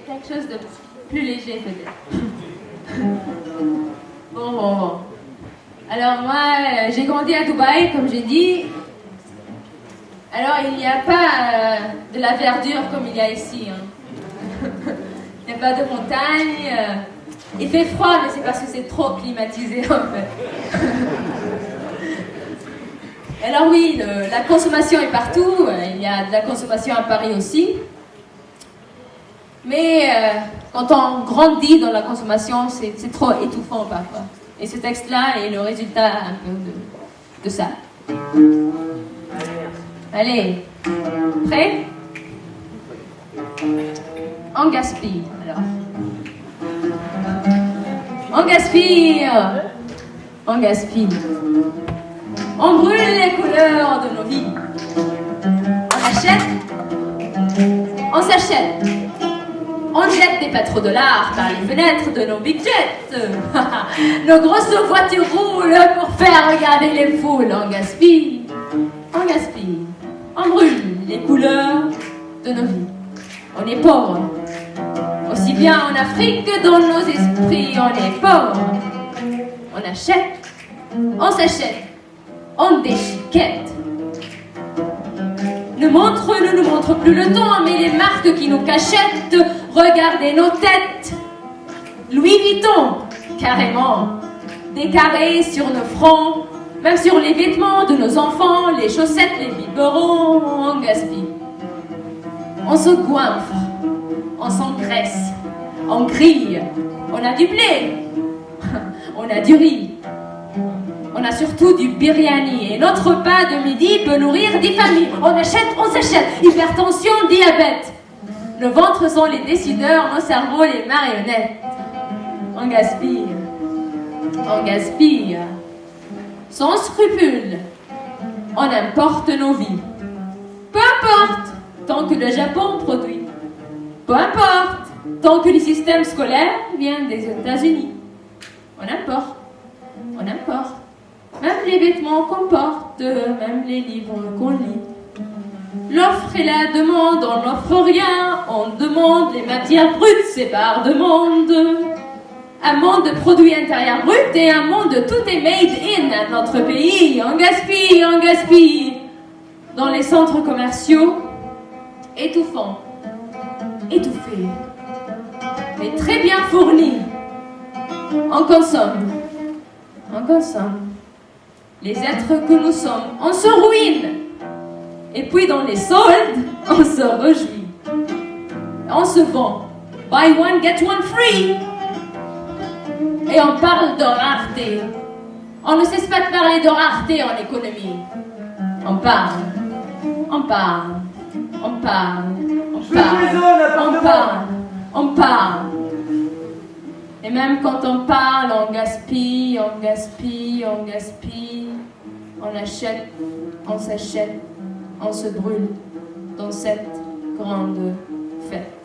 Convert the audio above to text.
quelque chose de plus léger peut-être. Bon. Alors moi, j'ai grandi à Dubaï, comme j'ai dit. Alors il n'y a pas de la verdure comme il y a ici. Hein. Il n'y a pas de montagne. Il fait froid, mais c'est parce que c'est trop climatisé en fait. Alors oui, la consommation est partout. Il y a de la consommation à Paris aussi. Mais quand on grandit dans la consommation, c'est trop étouffant parfois. Et ce texte-là est le résultat un peu de ça. Allez, prêt? On gaspille, alors. On gaspille. On gaspille. On brûle les couleurs de nos vies. On achète. On s'achète. On jette des pétrodollars par les fenêtres de nos big jets. Nos grosses voitures roulent pour faire regarder les foules. On gaspille. On gaspille. On brûle les couleurs de nos vies. On est pauvre. Aussi bien en Afrique que dans nos esprits, on est pauvre. On achète. On s'achète. On déchiquette. Ne nous montre plus le temps, mais les marques qui nous cachettent. Regardez nos têtes. Louis Vuitton, carrément. Des carrés sur nos fronts, même sur les vêtements de nos enfants, les chaussettes, les biberons, on gaspille. On se goinfre, on s'engraisse, on grille. On a du blé, on a du riz. On a surtout du biryani et notre repas de midi peut nourrir 10 familles. On achète, on s'achète. Hypertension, diabète. Nos ventres sont les décideurs, nos cerveaux les marionnettes. On gaspille. On gaspille. Sans scrupule. On importe nos vies. Peu importe, tant que le Japon produit. Peu importe, tant que le système scolaire vient des États-Unis. On importe. On importe. Même les vêtements qu'on porte, même les livres qu'on lit. L'offre et la demande, on n'offre rien, on demande les matières brutes, c'est par demande. Un monde de produits intérieurs bruts et un monde de tout est made in à notre pays. On gaspille. Dans les centres commerciaux, étouffants, étouffés, mais très bien fournis. On consomme. Les êtres que nous sommes, on se ruine. Et puis dans les soldes, on se réjouit. On se vend. Buy one, get one free. Et on parle de rareté. On ne cesse pas de parler de rareté en économie. On parle. Et même quand on parle, on gaspille. On achète, on s'achète, on se brûle dans cette grande fête.